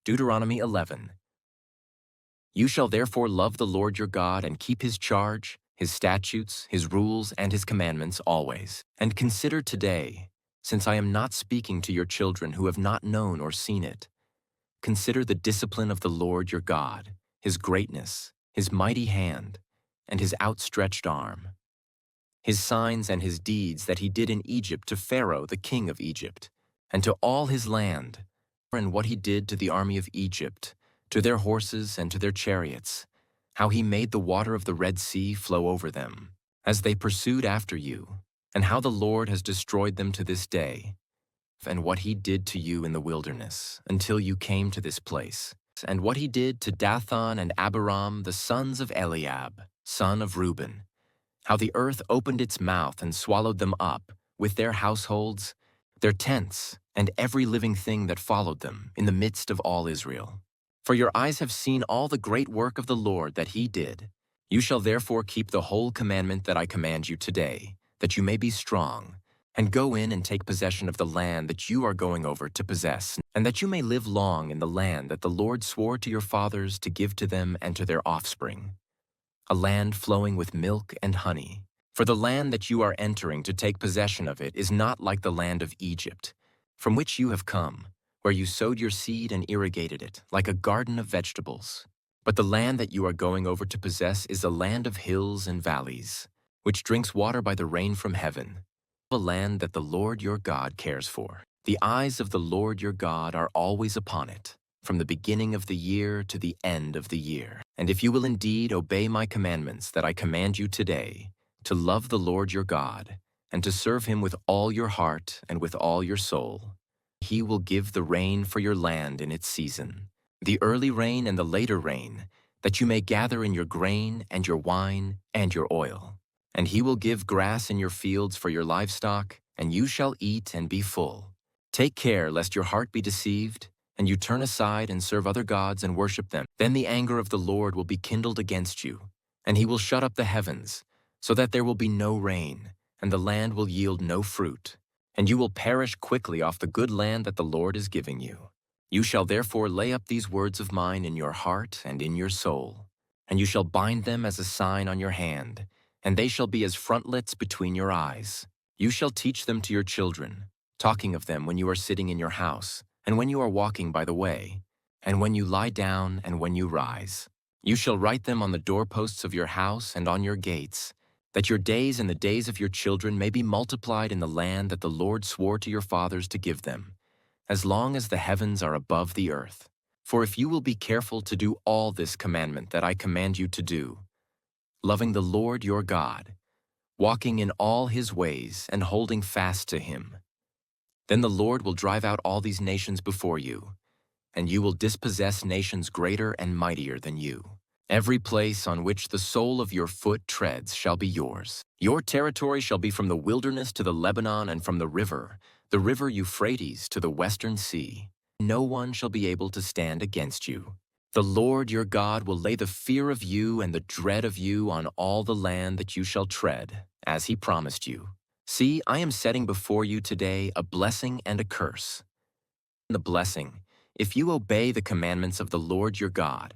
Deuteronomy 11. You shall therefore love the Lord your God and keep his charge, his statutes, his rules, and his commandments always. And consider today, since I am not speaking to your children who have not known or seen it, consider the discipline of the Lord your God, his greatness, his mighty hand, and his outstretched arm, his signs and his deeds that he did in Egypt to Pharaoh the king of Egypt, and to all his land, and what he did to the army of Egypt, to their horses and to their chariots, how he made the water of the Red Sea flow over them, as they pursued after you, and how the Lord has destroyed them to this day, and what he did to you in the wilderness, until you came to this place, and what he did to Dathan and Abiram, the sons of Eliab, son of Reuben, how the earth opened its mouth and swallowed them up, with their households, their tents, and every living thing that followed them, in the midst of all Israel. For your eyes have seen all the great work of the Lord that he did. You shall therefore keep the whole commandment that I command you today, that you may be strong, and go in and take possession of the land that you are going over to possess, and that you may live long in the land that the Lord swore to your fathers to give to them and to their offspring, a land flowing with milk and honey. For the land that you are entering to take possession of it is not like the land of Egypt, from which you have come, where you sowed your seed and irrigated it, like a garden of vegetables. But the land that you are going over to possess is a land of hills and valleys, which drinks water by the rain from heaven, a land that the Lord your God cares for. The eyes of the Lord your God are always upon it, from the beginning of the year to the end of the year. And if you will indeed obey my commandments that I command you today, to love the Lord your God, and to serve him with all your heart and with all your soul, he will give the rain for your land in its season, the early rain and the later rain, that you may gather in your grain and your wine and your oil. And he will give grass in your fields for your livestock, and you shall eat and be full. Take care lest your heart be deceived, and you turn aside and serve other gods and worship them. Then the anger of the Lord will be kindled against you, and he will shut up the heavens, so that there will be no rain, and the land will yield no fruit, and you will perish quickly off the good land that the Lord is giving you. You shall therefore lay up these words of mine in your heart and in your soul, and you shall bind them as a sign on your hand, and they shall be as frontlets between your eyes. You shall teach them to your children, talking of them when you are sitting in your house, and when you are walking by the way, and when you lie down and when you rise. You shall write them on the doorposts of your house and on your gates, that your days and the days of your children may be multiplied in the land that the Lord swore to your fathers to give them, as long as the heavens are above the earth. For if you will be careful to do all this commandment that I command you to do, loving the Lord your God, walking in all his ways and holding fast to him, then the Lord will drive out all these nations before you, and you will dispossess nations greater and mightier than you. Every place on which the sole of your foot treads shall be yours. Your territory shall be from the wilderness to the Lebanon and from the river Euphrates to the western sea. No one shall be able to stand against you. The Lord your God will lay the fear of you and the dread of you on all the land that you shall tread, as he promised you. See, I am setting before you today a blessing and a curse. The blessing, if you obey the commandments of the Lord your God,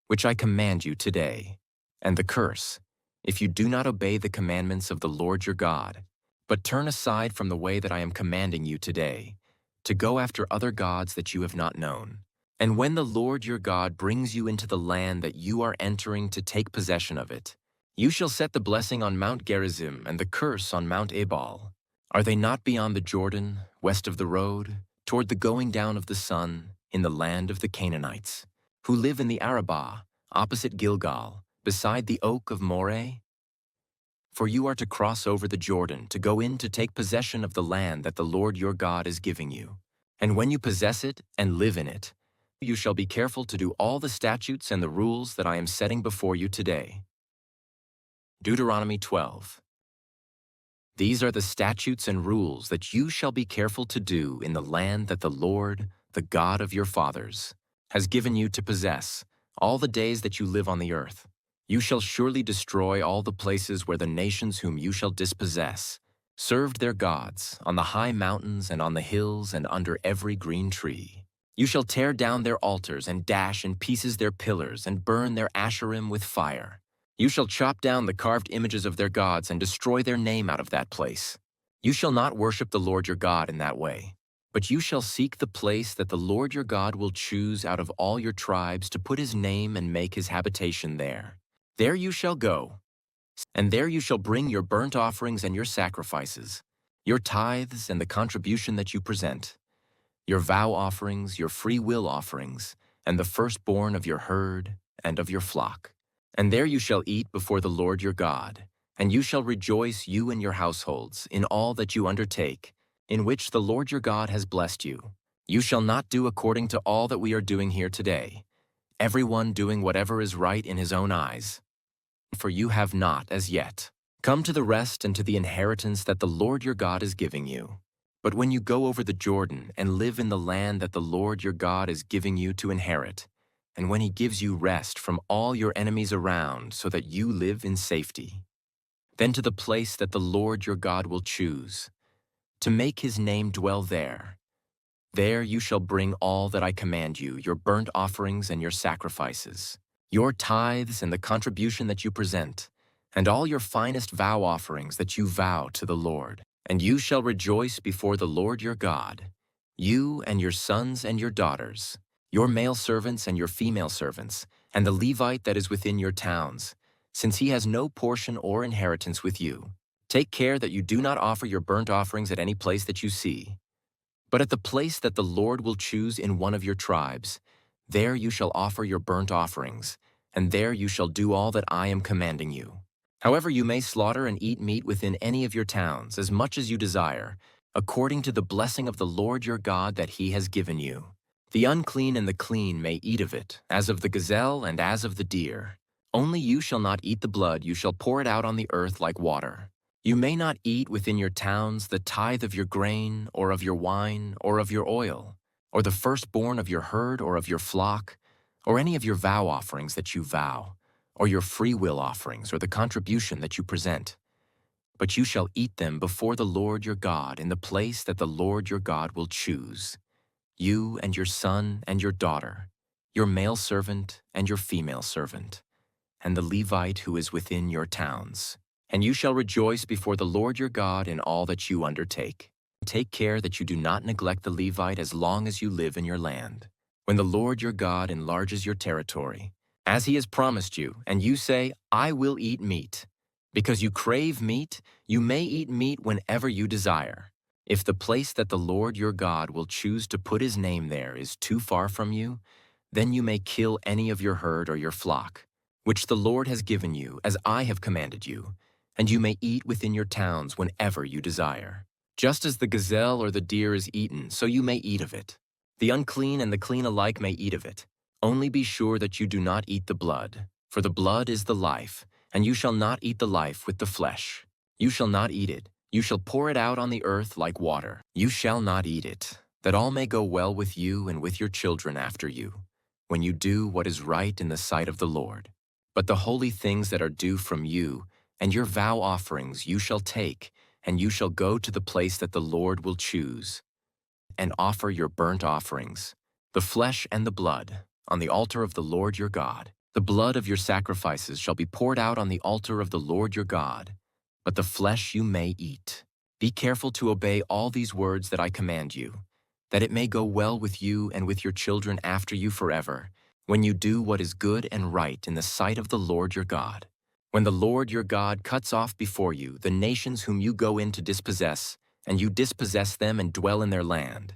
which I command you today, and the curse, if you do not obey the commandments of the Lord your God, but turn aside from the way that I am commanding you today, to go after other gods that you have not known. And when the Lord your God brings you into the land that you are entering to take possession of it, you shall set the blessing on Mount Gerizim and the curse on Mount Ebal. Are they not beyond the Jordan, west of the road, toward the going down of the sun, in the land of the Canaanites, who live in the Arabah, opposite Gilgal, beside the oak of Moreh? For you are to cross over the Jordan to go in to take possession of the land that the Lord your God is giving you. And when you possess it and live in it, you shall be careful to do all the statutes and the rules that I am setting before you today. Deuteronomy 12. These are the statutes and rules that you shall be careful to do in the land that the Lord, the God of your fathers, has given you to possess, all the days that you live on the earth. You shall surely destroy all the places where the nations whom you shall dispossess served their gods, on the high mountains and on the hills and under every green tree. You shall tear down their altars and dash in pieces their pillars and burn their asherim with fire. You shall chop down the carved images of their gods and destroy their name out of that place. You shall not worship the Lord your God in that way, but you shall seek the place that the Lord your God will choose out of all your tribes to put his name and make his habitation there. There you shall go, and there you shall bring your burnt offerings and your sacrifices, your tithes and the contribution that you present, your vow offerings, your free will offerings, and the firstborn of your herd and of your flock. And there you shall eat before the Lord your God, and you shall rejoice, you and your households, in all that you undertake, in which the Lord your God has blessed you. You shall not do according to all that we are doing here today, everyone doing whatever is right in his own eyes. For you have not, as yet, come to the rest and to the inheritance that the Lord your God is giving you. But when you go over the Jordan and live in the land that the Lord your God is giving you to inherit, and when he gives you rest from all your enemies around so that you live in safety, then to the place that the Lord your God will choose, to make his name dwell there. There you shall bring all that I command you, your burnt offerings and your sacrifices, your tithes and the contribution that you present, and all your finest vow offerings that you vow to the Lord. And you shall rejoice before the Lord your God, you and your sons and your daughters, your male servants and your female servants, and the Levite that is within your towns, since he has no portion or inheritance with you. Take care that you do not offer your burnt offerings at any place that you see, but at the place that the Lord will choose in one of your tribes. There you shall offer your burnt offerings, and there you shall do all that I am commanding you. However, you may slaughter and eat meat within any of your towns, as much as you desire, according to the blessing of the Lord your God that he has given you. The unclean and the clean may eat of it, as of the gazelle and as of the deer. Only you shall not eat the blood, you shall pour it out on the earth like water. You may not eat within your towns the tithe of your grain, or of your wine, or of your oil, or the firstborn of your herd or of your flock, or any of your vow offerings that you vow, or your free will offerings, or the contribution that you present. But you shall eat them before the Lord your God in the place that the Lord your God will choose, you and your son and your daughter, your male servant and your female servant, and the Levite who is within your towns. And you shall rejoice before the Lord your God in all that you undertake. Take care that you do not neglect the Levite as long as you live in your land. When the Lord your God enlarges your territory, as he has promised you, and you say, I will eat meat. Because you crave meat, you may eat meat whenever you desire. If the place that the Lord your God will choose to put his name there is too far from you, then you may kill any of your herd or your flock, which the Lord has given you, as I have commanded you, and you may eat within your towns whenever you desire. Just as the gazelle or the deer is eaten, so you may eat of it. The unclean and the clean alike may eat of it. Only be sure that you do not eat the blood, for the blood is the life, and you shall not eat the life with the flesh. You shall not eat it. You shall pour it out on the earth like water. You shall not eat it, that all may go well with you and with your children after you, when you do what is right in the sight of the Lord. But the holy things that are due from you, and your vow offerings you shall take, and you shall go to the place that the Lord will choose, and offer your burnt offerings, the flesh and the blood, on the altar of the Lord your God. The blood of your sacrifices shall be poured out on the altar of the Lord your God, but the flesh you may eat. Be careful to obey all these words that I command you, that it may go well with you and with your children after you forever, when you do what is good and right in the sight of the Lord your God. When the Lord your God cuts off before you the nations whom you go in to dispossess, and you dispossess them and dwell in their land,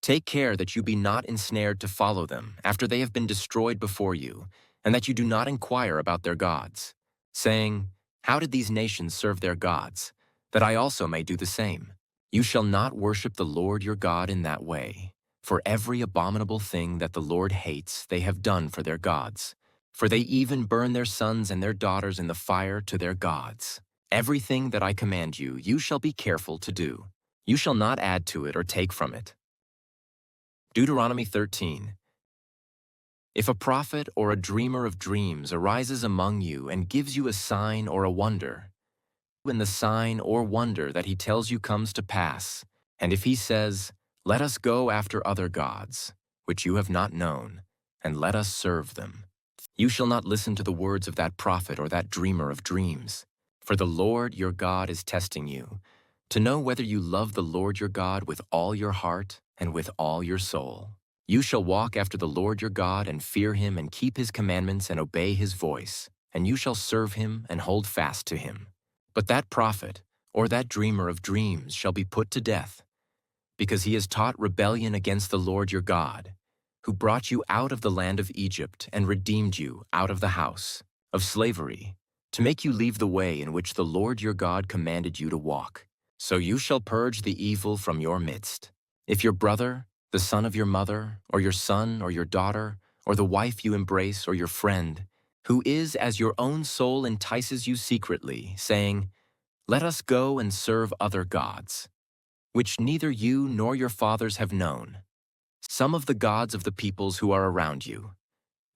take care that you be not ensnared to follow them after they have been destroyed before you, and that you do not inquire about their gods, saying, How did these nations serve their gods, that I also may do the same? You shall not worship the Lord your God in that way, for every abominable thing that the Lord hates they have done for their gods. For they even burn their sons and their daughters in the fire to their gods. Everything that I command you, you shall be careful to do. You shall not add to it or take from it. Deuteronomy 13. If a prophet or a dreamer of dreams arises among you and gives you a sign or a wonder, when the sign or wonder that he tells you comes to pass, and if he says, Let us go after other gods, which you have not known, and let us serve them. You shall not listen to the words of that prophet or that dreamer of dreams, for the Lord your God is testing you, to know whether you love the Lord your God with all your heart and with all your soul. You shall walk after the Lord your God and fear him and keep his commandments and obey his voice, and you shall serve him and hold fast to him. But that prophet or that dreamer of dreams shall be put to death, because he has taught rebellion against the Lord your God, who brought you out of the land of Egypt and redeemed you out of the house of slavery, to make you leave the way in which the Lord your God commanded you to walk. So you shall purge the evil from your midst. If your brother, the son of your mother, or your son or your daughter, or the wife you embrace, or your friend, who is as your own soul entices you secretly, saying, "Let us go and serve other gods," which neither you nor your fathers have known, some of the gods of the peoples who are around you,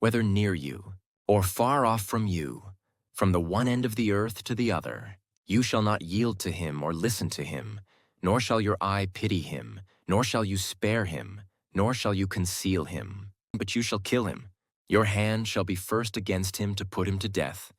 whether near you or far off from you, from the one end of the earth to the other, you shall not yield to him or listen to him, nor shall your eye pity him, nor shall you spare him, nor shall you conceal him, but you shall kill him. Your hand shall be first against him to put him to death,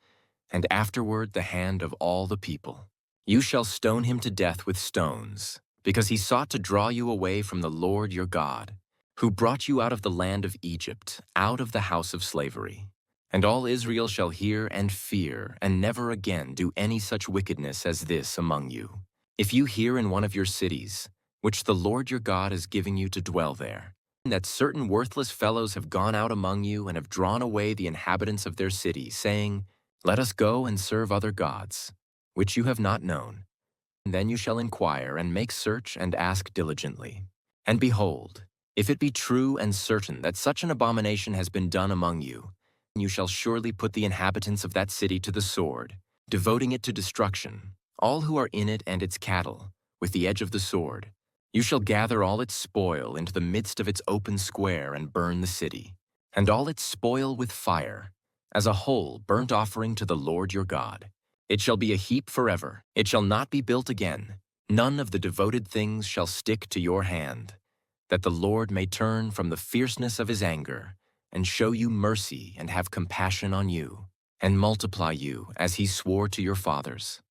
and afterward the hand of all the people. You shall stone him to death with stones, because he sought to draw you away from the Lord your God, who brought you out of the land of Egypt, out of the house of slavery. And all Israel shall hear and fear, and never again do any such wickedness as this among you. If you hear in one of your cities, which the Lord your God is giving you to dwell there, that certain worthless fellows have gone out among you and have drawn away the inhabitants of their city, saying, "Let us go and serve other gods," which you have not known, then you shall inquire and make search and ask diligently. And behold, if it be true and certain that such an abomination has been done among you, you shall surely put the inhabitants of that city to the sword, devoting it to destruction, all who are in it and its cattle, with the edge of the sword. You shall gather all its spoil into the midst of its open square and burn the city, and all its spoil with fire, as a whole burnt offering to the Lord your God. It shall be a heap forever. It shall not be built again. None of the devoted things shall stick to your hand, that the Lord may turn from the fierceness of his anger, and show you mercy and have compassion on you, and multiply you as he swore to your fathers.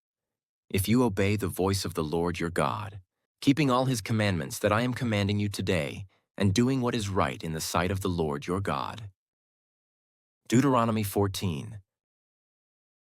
If you obey the voice of the Lord your God, keeping all his commandments that I am commanding you today, and doing what is right in the sight of the Lord your God. Deuteronomy 14.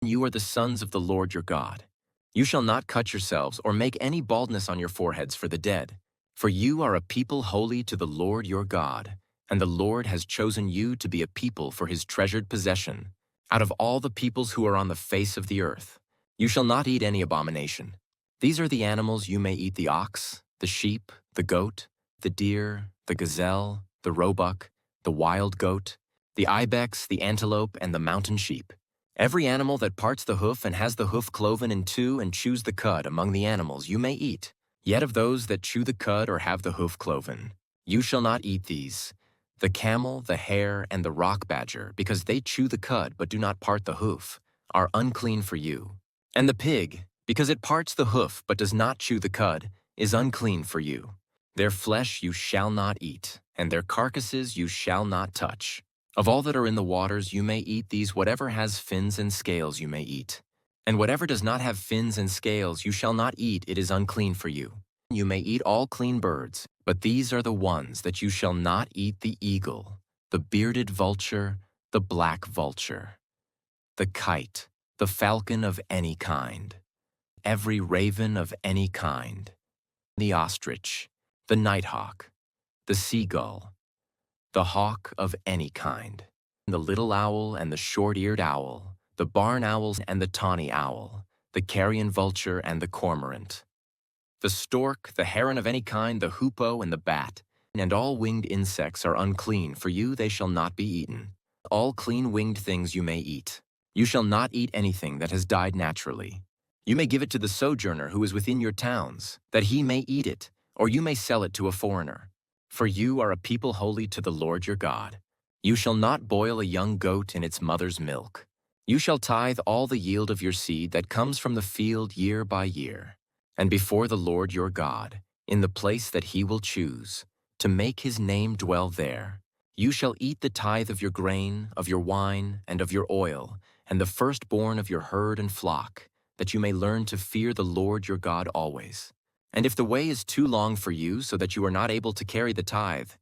You are the sons of the Lord your God. You shall not cut yourselves or make any baldness on your foreheads for the dead, for you are a people holy to the Lord your God, and the Lord has chosen you to be a people for his treasured possession, out of all the peoples who are on the face of the earth. You shall not eat any abomination. These are the animals you may eat: the ox, the sheep, the goat, the deer, the gazelle, the roebuck, the wild goat, the ibex, the antelope, and the mountain sheep. Every animal that parts the hoof and has the hoof cloven in two and chews the cud among the animals you may eat. Yet of those that chew the cud or have the hoof cloven, you shall not eat these: the camel, the hare, and the rock badger, because they chew the cud but do not part the hoof, are unclean for you. And the pig, because it parts the hoof but does not chew the cud, is unclean for you. Their flesh you shall not eat, and their carcasses you shall not touch. Of all that are in the waters you may eat these: whatever has fins and scales you may eat. And whatever does not have fins and scales you shall not eat, it is unclean for you. You may eat all clean birds, but these are the ones that you shall not eat: the eagle, the bearded vulture, the black vulture, the kite, the falcon of any kind, every raven of any kind, the ostrich, the nighthawk, the seagull, the hawk of any kind, the little owl and the short-eared owl, the barn owls and the tawny owl, the carrion vulture and the cormorant, the stork, the heron of any kind, the hoopoe and the bat, and all winged insects are unclean for you; they shall not be eaten. All clean winged things you may eat. You shall not eat anything that has died naturally. You may give it to the sojourner who is within your towns, that he may eat it, or you may sell it to a foreigner. For you are a people holy to the Lord your God. You shall not boil a young goat in its mother's milk. You shall tithe all the yield of your seed that comes from the field year by year, and before the Lord your God, in the place that he will choose, to make his name dwell there, You shall eat the tithe of your grain, of your wine, and of your oil, and the firstborn of your herd and flock, that you may learn to fear the Lord your God always. And if the way is too long for you so that you are not able to carry the tithe,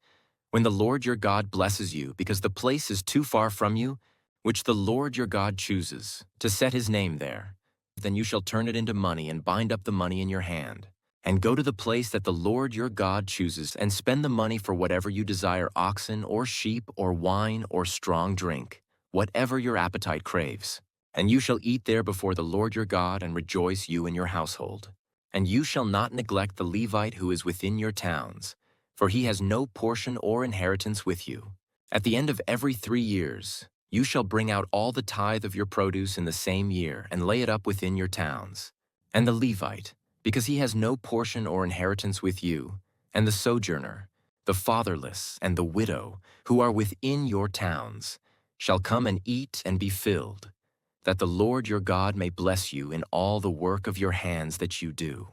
when the Lord your God blesses you because the place is too far from you, which the Lord your God chooses, to set his name there, then you shall turn it into money and bind up the money in your hand, and go to the place that the Lord your God chooses and spend the money for whatever you desire, oxen or sheep or wine or strong drink, whatever your appetite craves. And you shall eat there before the Lord your God and rejoice, you and your household. And you shall not neglect the Levite who is within your towns, for he has no portion or inheritance with you. At the end of every 3 years, you shall bring out all the tithe of your produce in the same year and lay it up within your towns. And the Levite, because he has no portion or inheritance with you, and the sojourner, the fatherless, and the widow, who are within your towns, shall come and eat and be filled, that the Lord your God may bless you in all the work of your hands that you do.